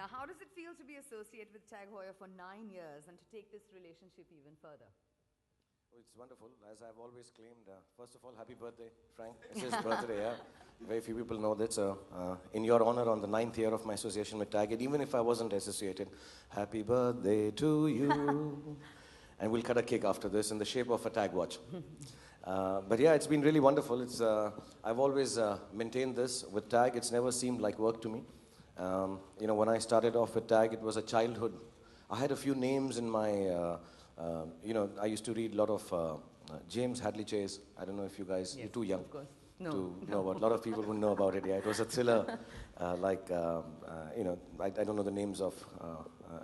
Now, how does it feel to be associated with Tag Heuer for 9 years and to take this relationship even further? Oh, it's wonderful. As I've always claimed, first of all, happy birthday, Frank. It's his birthday, yeah. Very few people know that. So, in your honor, on the 9th year of my association with Tag, and even if I wasn't associated, happy birthday to you. And we'll cut a cake after this in the shape of a Tag watch. But yeah, it's been really wonderful. I've always maintained this with Tag. It's never seemed like work to me. You know, when I started off with Tag, it was a childhood. I had a few names in my, you know, I used to read a lot of James Hadley Chase. I don't know if you guys, you're too young to know about. A lot of people wouldn't know about it. Yeah, it was a thriller, you know, I don't know the names of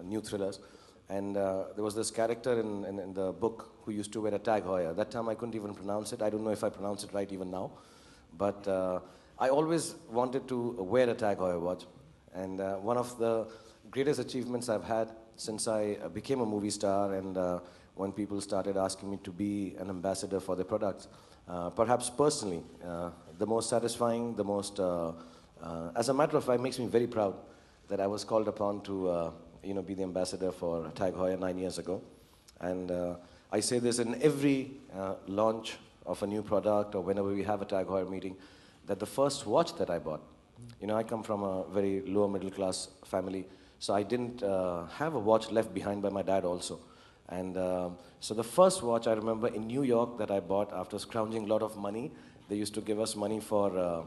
new thrillers. And there was this character in the book who used to wear a Tag Heuer. That time I couldn't even pronounce it. I don't know if I pronounce it right even now. But I always wanted to wear a Tag Heuer watch. And one of the greatest achievements I've had since I became a movie star and when people started asking me to be an ambassador for their products, perhaps personally, the most satisfying, the most, as a matter of fact, makes me very proud that I was called upon to you know, be the ambassador for Tag Heuer 9 years ago. And I say this in every launch of a new product or whenever we have a Tag Heuer meeting, that the first watch that I bought, you know, I come from a very lower middle class family, so I didn't have a watch left behind by my dad also. And so the first watch I remember in New York that I bought after scrounging a lot of money, they used to give us money for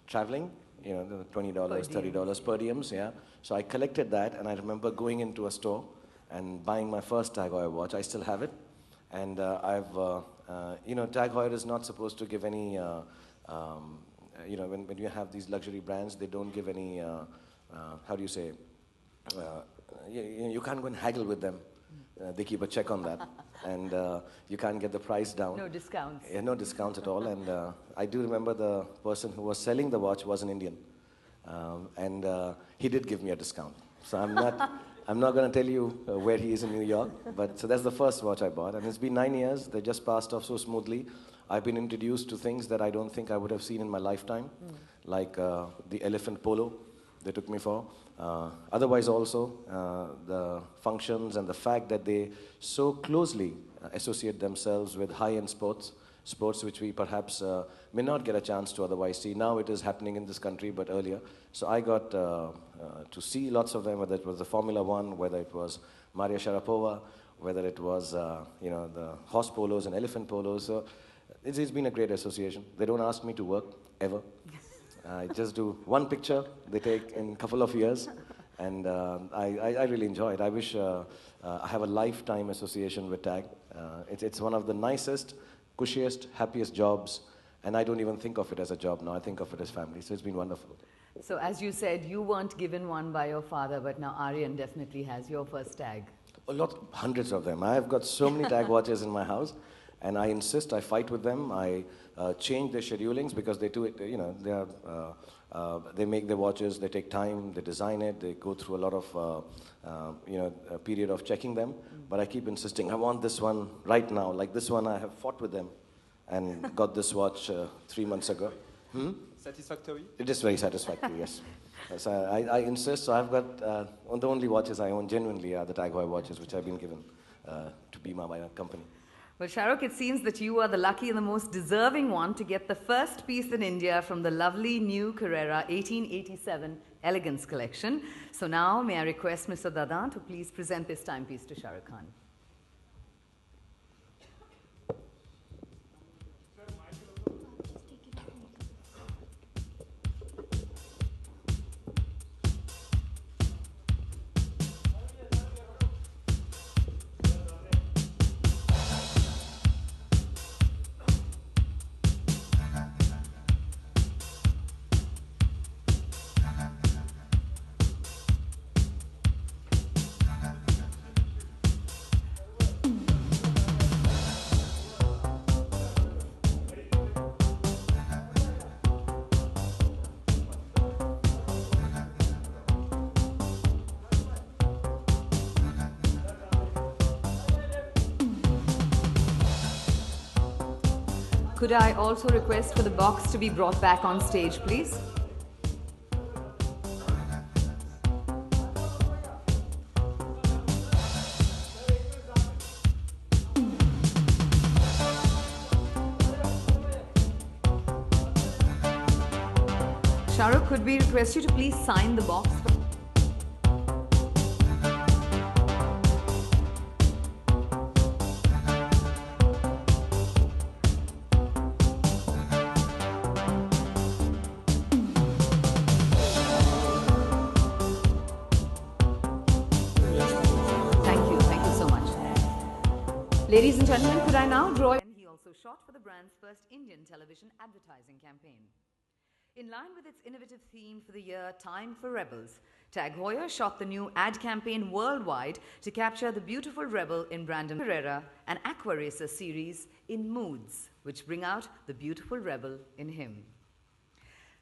traveling, you know, $20, $30 per diems, yeah. So I collected that, and I remember going into a store and buying my first Tag Heuer watch. I still have it. And you know, Tag Heuer is not supposed to give any, you know, when you have these luxury brands, they don't give any, how do you say, you can't go and haggle with them. They keep a check on that. And you can't get the price down. No discounts. Yeah, no discounts at all. And I do remember the person who was selling the watch was an Indian. And he did give me a discount. So I'm not going to tell you where he is in New York. But so that's the first watch I bought. And it's been 9 years. They just passed off so smoothly. I've been introduced to things that I don't think I would have seen in my lifetime, like the elephant polo they took me for. Otherwise also, the functions and the fact that they so closely associate themselves with high-end sports which we perhaps may not get a chance to otherwise see. Now it is happening in this country, but earlier. So I got to see lots of them, whether it was the Formula One, whether it was Maria Sharapova, whether it was you know, the horse polos and elephant polos. So it's been a great association. They don't ask me to work, ever. I just do one picture they take in a couple of years, and I really enjoy it. I wish I have a lifetime association with Tag. It's one of the nicest, cushiest, happiest jobs, and I don't even think of it as a job now. I think of it as family, so it's been wonderful. So as you said, you weren't given one by your father, but now Aryan definitely has your first Tag. Hundreds of them. I've got so many Tag watches in my house. And I insist, I fight with them, I change their schedulings because they do it, you know, they make their watches, they take time, they design it, they go through a lot of, you know, a period of checking them. But I keep insisting, I want this one right now. Like this one, I have fought with them and got this watch 3 months ago. Satisfactory? It is very satisfactory, yes. So I insist, so I've got, the only watches I own genuinely are the Tag Heuer watches, which I've been given to Bima by a company. Well, Shahrukh, it seems that you are the lucky and the most deserving one to get the first piece in India from the lovely new Carrera 1887 Elegance collection. So now, may I request Mr. Dadan to please present this timepiece to Shahrukh Khan. Could I also request for the box to be brought back on stage, please? Shahrukh, could we request you to please sign the box? Thank you so much. Ladies and gentlemen, could I now draw... And he also shot for the brand's first Indian television advertising campaign. In line with its innovative theme for the year, Time for Rebels, Tag Heuer shot the new ad campaign worldwide to capture the beautiful rebel in Brandon Pereira, an Aqua Racer series in moods, which bring out the beautiful rebel in him.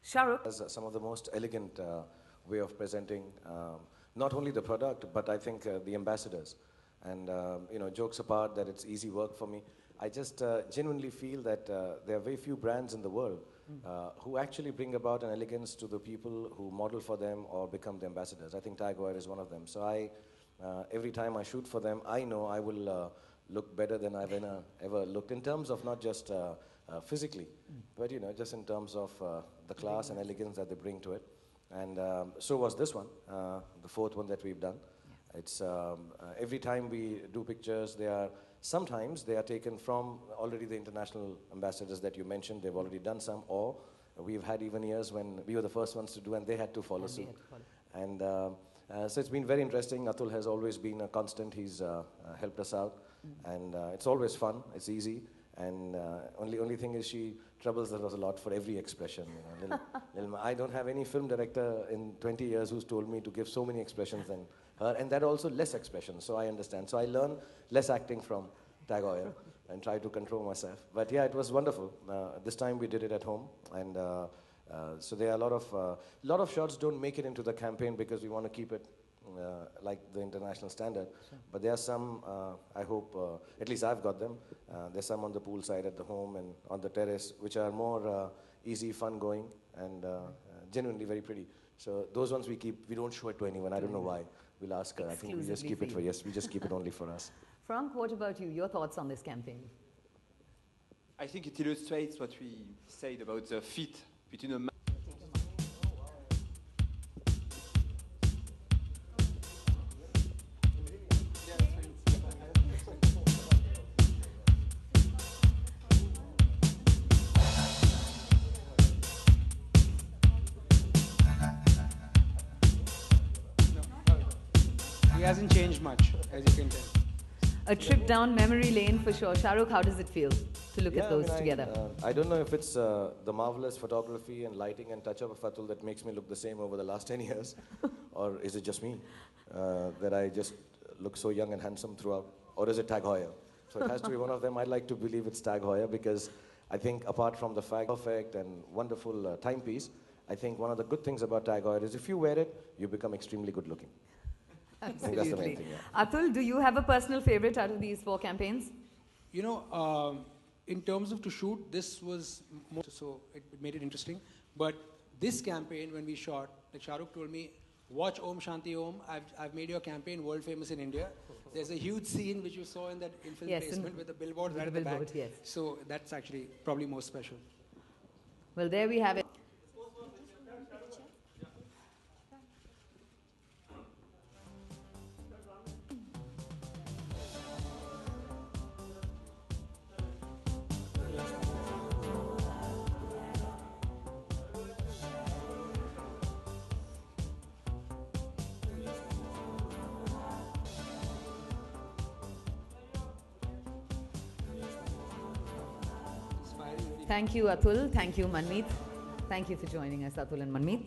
Shahrukh has some of the most elegant way of presenting not only the product, but I think the ambassadors. And you know, jokes apart, that it's easy work for me. I just genuinely feel that there are very few brands in the world who actually bring about an elegance to the people who model for them or become the ambassadors. I think Tag Heuer is one of them. So every time I shoot for them, I know I will look better than I've ever looked, in terms of not just physically, but you know, just in terms of the class and elegance that they bring to it. And so was this one, the fourth one that we've done. It's every time we do pictures, sometimes they are taken from already the international ambassadors that you mentioned. They've already done some, or we've had even years when we were the first ones to do and they had to follow suit. And so it's been very interesting. Atul has always been a constant. He's helped us out, and it's always fun. It's easy, and only thing is she troubles us a lot for every expression. You know, I don't have any film director in 20 years who's told me to give so many expressions than her, and that also less expressions, so I understand. So I learn less acting from Tag Heuer and try to control myself. But yeah, it was wonderful. This time we did it at home, and so there are a lot of shots don't make it into the campaign because we want to keep it like the international standard. Sure. But there are some, I hope, at least I've got them. There's some on the pool side at the home and on the terrace, which are more easy, fun going, and genuinely very pretty. So those ones we keep, we don't show it to anyone. I don't know why. We'll ask her. I think we just keep it for, yes, we just keep it only for us. Frank, what about you? Your thoughts on this campaign? I think it illustrates what we said about the fit between a man. He hasn't changed much, as you can tell. A trip down memory lane for sure. Shahrukh, how does it feel to look at those together? I don't know if it's the marvelous photography and lighting and touch-up of Atul that makes me look the same over the last 10 years, or is it just me, that I just look so young and handsome throughout, or is it Tag Heuer? So it has to be one of them. I'd like to believe it's Tag Heuer, because I think apart from the fact perfect and wonderful timepiece, I think one of the good things about Tag Heuer is if you wear it, you become extremely good looking. Absolutely. I think that's the main thing, yeah. Atul, do you have a personal favorite out of these 4 campaigns? You know, in terms of to shoot, this was more, so it made it interesting. But this campaign, when we shot, like Shahrukh told me, watch Om Shanti Om. I've made your campaign world famous in India. There's a huge scene which you saw in that infant basement with the billboard right at the back. Yes. So that's actually probably more special. Well, there we have it. Thank you, Atul. Thank you, Manmeet. Thank you for joining us, Atul and Manmeet.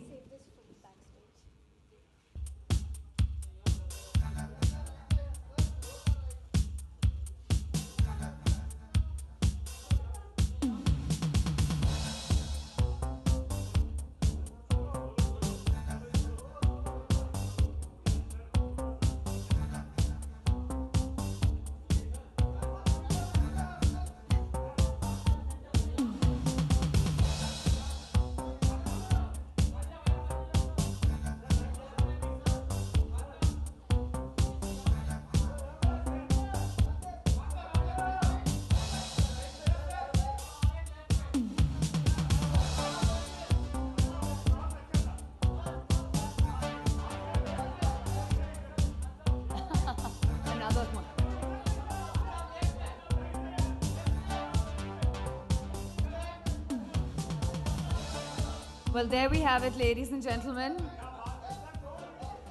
Well, there we have it, ladies and gentlemen.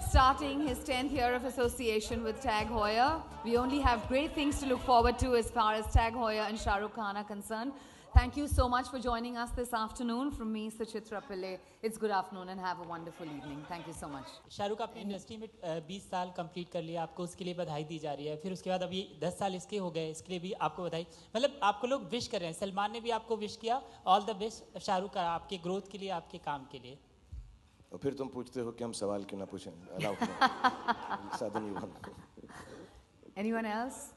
Starting his 10th year of association with Tag Heuer. We only have great things to look forward to as far as Tag Heuer and Shah Rukh Khan are concerned. Thank you so much for joining us this afternoon. From me, Suchitra Pillai, it's good afternoon and have a wonderful evening. Thank you so much. Shahrukh आपने industry में 20 साल complete कर लिया, आपको उसके लिए बधाई दी जा रही है. फिर उसके बाद अभी 10 साल इसके हो गए, इसके लिए भी आपको बधाई. मतलब आपको लोग विश कर रहे हैं. सलमान ने भी आपको विश किया. ऑल द बेस्ट शाहरुख का, आपके ग्रोथ के लिए, आपके काम के लिए. और फिर तुम पूछते हो कि हम सवाल क्यों ना पूछें? Allow me. Southern you want. Anyone else?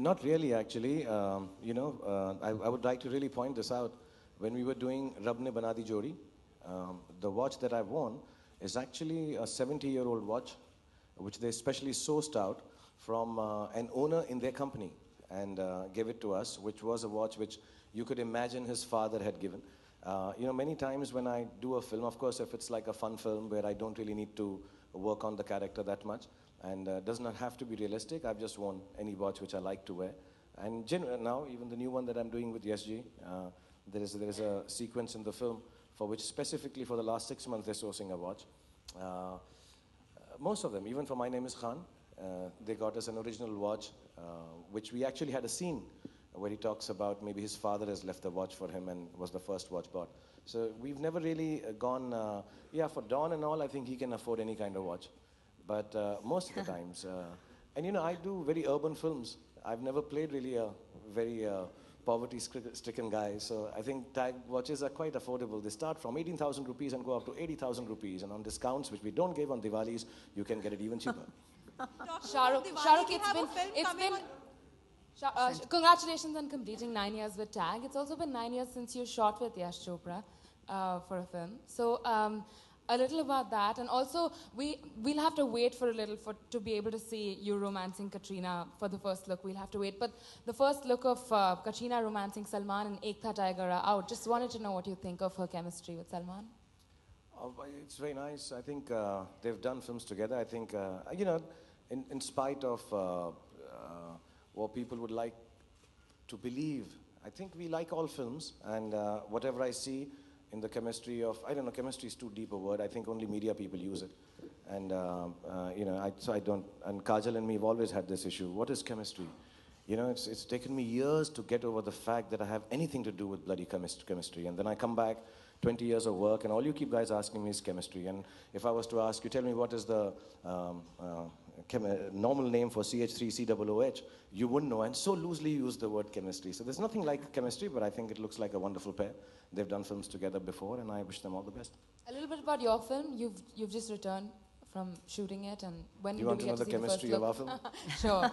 Not really, actually. I would like to really point this out. When we were doing Rab Ne Bana Di Jodi, the watch that I've worn is actually a 70-year-old watch, which they specially sourced out from an owner in their company and gave it to us, which was a watch which you could imagine his father had given. Many times when I do a film, of course, if it's like a fun film where I don't really need to work on the character that much, and does not have to be realistic, I've just worn any watch which I like to wear. And now, even the new one that I'm doing with SG, there is a sequence in the film for which specifically for the last 6 months they're sourcing a watch. Most of them, even for My Name is Khan, they got us an original watch, which we actually had a scene where he talks about maybe his father has left the watch for him and was the first watch bought. So we've never really gone, for Don and all, I think he can afford any kind of watch. But most of the times, I do very urban films. I've never played really a very poverty-stricken guy. So I think Tag watches are quite affordable. They start from 18,000 rupees and go up to 80,000 rupees. And on discounts, which we don't give on Diwalis, you can get it even cheaper. Shahrukh, congratulations on completing 9 years with Tag. It's also been 9 years since you shot with Yash Chopra for a film. So a little about that, and also we'll have to wait for a little to be able to see you romancing Katrina for the first look. We'll have to wait, but the first look of Katrina romancing Salman and Ek Tha Tiger are out. Just wanted to know what you think of her chemistry with Salman. It's very nice. I think they've done films together. I think in spite of what people would like to believe, I think we like all films, and whatever I see in the chemistry of, I don't know, chemistry is too deep a word. I think only media people use it. And, I don't, and Kajal and me have always had this issue. What is chemistry? It's taken me years to get over the fact that I have anything to do with bloody chemistry. And then I come back, 20 years of work, and all you keep guys asking me is chemistry. And if I was to ask you, tell me what is the normal name for CH3COOH, you wouldn't know, and so loosely use the word chemistry. So there's nothing like chemistry, but I think it looks like a wonderful pair. They've done films together before, and I wish them all the best. A little bit about your film. You've just returned from shooting it, and when do you want to know the chemistry of our film? Sure.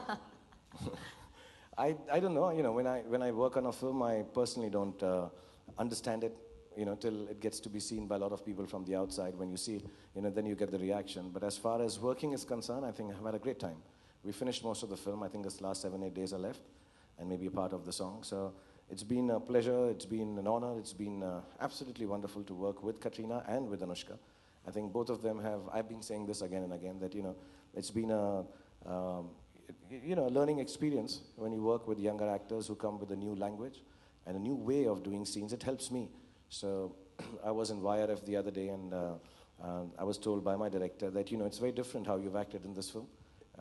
I don't know. When I work on a film, I personally don't understand it. Till it gets to be seen by a lot of people from the outside. When you see it, then you get the reaction. But as far as working is concerned, I think I've had a great time. We finished most of the film. I think this last 7-8 days are left, and maybe a part of the song. So it's been a pleasure. It's been an honor. It's been absolutely wonderful to work with Katrina and with Anushka. I think both of them have, I've been saying this again and again, that, it's been a learning experience when you work with younger actors who come with a new language and a new way of doing scenes. It helps me. So I was in YRF the other day, and I was told by my director that, it's very different how you've acted in this film,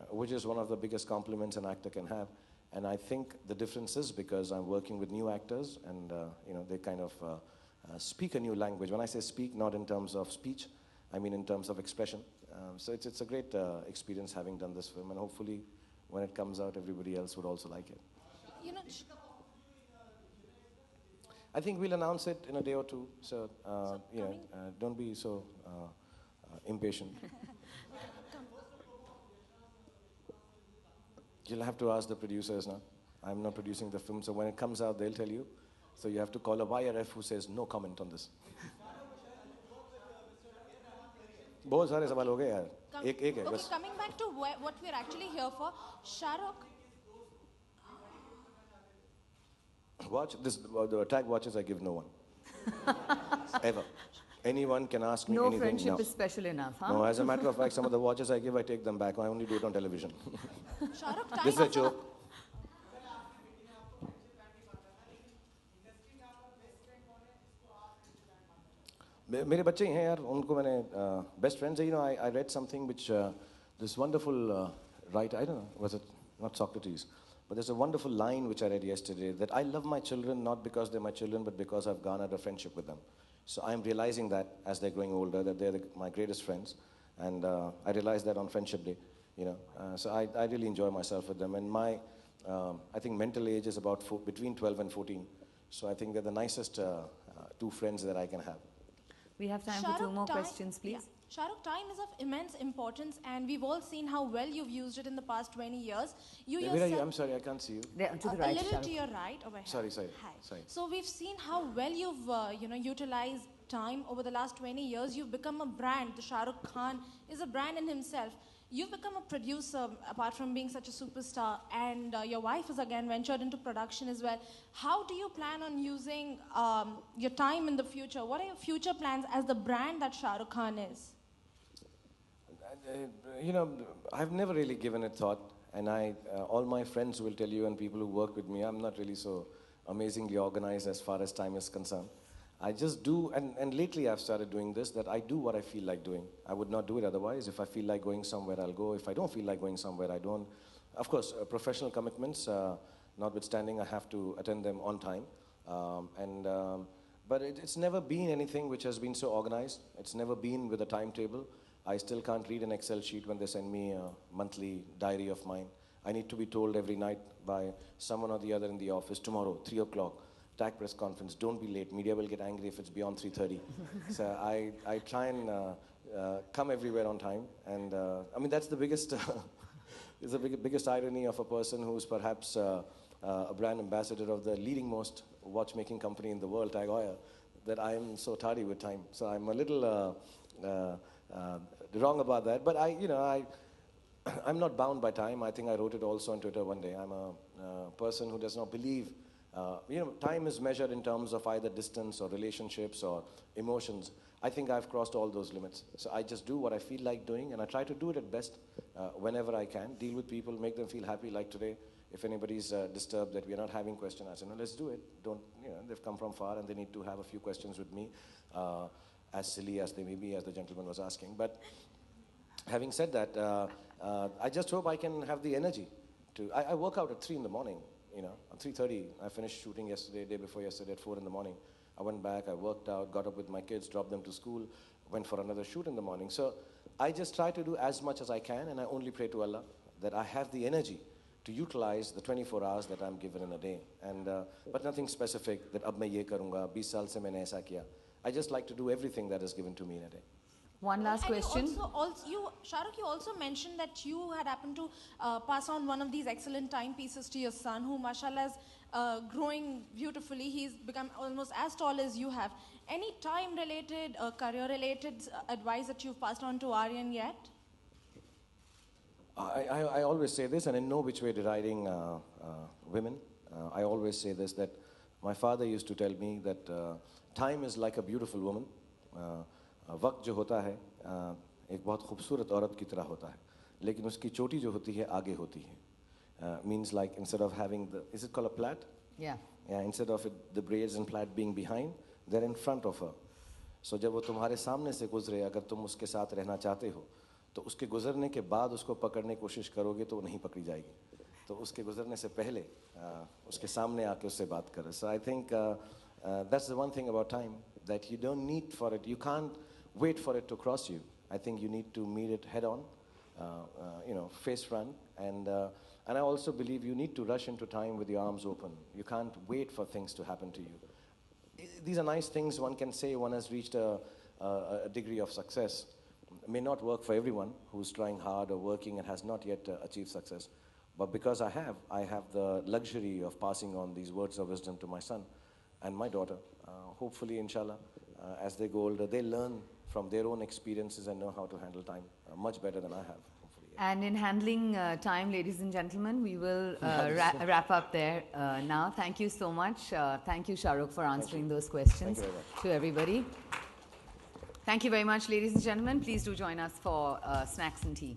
which is one of the biggest compliments an actor can have. And I think the difference is because I'm working with new actors, and, they kind of speak a new language. When I say speak, not in terms of speech, I mean in terms of expression. So it's a great experience having done this film, and hopefully when it comes out, everybody else would also like it. I think we'll announce it in a day or two, so don't be so impatient. You'll have to ask the producers now. I'm not producing the film, so when it comes out, they'll tell you. So you have to call a YRF who says no comment on this. बहुत सारे सवाल हो गए यार. एक है बस. Okay, coming back to what we're actually here for, Shahrukh. Watch this. The Tag watches I give no one. anyone can ask me No anything. friendship is special enough, huh? No, as a matter of fact, some of the watches I give, I take them back. I only do it on television. Shah Rukh, time This is a is joke. मेरे बच्चे ही हैं यार, उनको मैंने best friends. You know, I read something which this wonderful writer, I don't know, was it not Socrates, but there's a wonderful line which I read yesterday that I love my children not because they're my children, but because I've garnered a friendship with them. So I'm realizing that as they're growing older, that they're my greatest friends, and I realized that on Friendship Day. You know, so I really enjoy myself with them, and my I think mental age is about between 12 and 14. So I think they're the nicest two friends that I can have. We have time Shah for two Rukh, more time- questions, please. Yeah. Shah Rukh, time is of immense importance, and we've all seen how well you've used it in the past 20 years. You Where are you? yourself- I'm sorry, I can't see you. There, to the a right, little Shah to Rukh. your right over here. Sorry. Hi. Sorry. So we've seen how well you've utilized time over the last 20 years. You've become a brand. The Shah Rukh Khan is a brand in himself. You've become a producer, apart from being such a superstar, and your wife has again ventured into production as well. How do you plan on using your time in the future? What are your future plans as the brand that Shah Rukh Khan is? You know, I've never really given it thought, and all my friends will tell you, and people who work with me, I'm not really so amazingly organized as far as time is concerned. I just do, and lately I've started doing this, that I do what I feel like doing. I would not do it otherwise. If I feel like going somewhere, I'll go. If I don't feel like going somewhere, I don't. Of course, professional commitments, notwithstanding, I have to attend them on time. But it's never been anything which has been so organized. It's never been with a timetable. I still can't read an Excel sheet when they send me a monthly diary of mine. I need to be told every night by someone or the other in the office, tomorrow, 3 o'clock, TAG press conference, don't be late. Media will get angry if it's beyond 3:30. So I try and come everywhere on time. And I mean, that's the biggest, is the biggest irony of a person who's perhaps a brand ambassador of the leading most watchmaking company in the world, TAG Heuer, that I am so tardy with time. So I'm a little wrong about that. But I'm not bound by time. I think I wrote it also on Twitter one day. I'm a person who does not believe, time is measured in terms of either distance or relationships or emotions. I think I've crossed all those limits. So I just do what I feel like doing, and I try to do it at best whenever I can. Deal with people, make them feel happy. Like today, if anybody's disturbed that we're not having questions, I say, no, let's do it. They've come from far and they need to have a few questions with me, as silly as they may be, as the gentleman was asking. But having said that, I just hope I can have the energy to. I work out at 3 in the morning. At 3:30, I finished shooting yesterday, day before yesterday at 4 in the morning. I went back, I worked out, got up with my kids, dropped them to school, went for another shoot in the morning. So I just try to do as much as I can, and I only pray to Allah that I have the energy to utilize the 24 hours that I'm given in a day. But nothing specific that ab main ye karunga, 20 saal se maine aisa kiya. I just like to do everything that is given to me in a day. One last And question. Shah Rukh, you also mentioned that you had happened to pass on one of these excellent timepieces to your son, who, mashallah, is growing beautifully. He's become almost as tall as you have. Any time-related, career-related advice that you've passed on to Aryan yet? I always say this, and in no which way deriding women. I always say this, that my father used to tell me that time is like a beautiful woman. वक्त जो होता है एक बहुत खूबसूरत औरत की तरह होता है, लेकिन उसकी चोटी जो होती है आगे होती है. Means like instead of having is it called a plait? Yeah. Yeah, instead of the braids and plait being behind, they're in front of her. So जब वो तुम्हारे सामने से गुजरे, अगर तुम उसके साथ रहना चाहते हो, तो उसके गुजरने के बाद उसको पकड़ने की कोशिश करोगे तो वो नहीं पकड़ी जाएगी. तो उसके गुजरने से पहले उसके सामने आके उससे बात करो. So I think that's the one thing about time, that you don't need for it. You can't wait for it to cross you. I think you need to meet it head on, face front. And I also believe you need to rush into time with your arms open. You can't wait for things to happen to you. These are nice things. One can say one has reached a degree of success. May not work for everyone who's trying hard or working and has not yet achieved success. But because I have the luxury of passing on these words of wisdom to my son and my daughter. Hopefully, inshallah, as they go older, they learn from their own experiences and know how to handle time much better than I have. Hopefully. And in handling time, ladies and gentlemen, we will wrap up there now. Thank you so much. Thank you, Shah Rukh, for answering those questions Thank you very much. to everybody. Thank you very much, ladies and gentlemen. Please do join us for snacks and tea.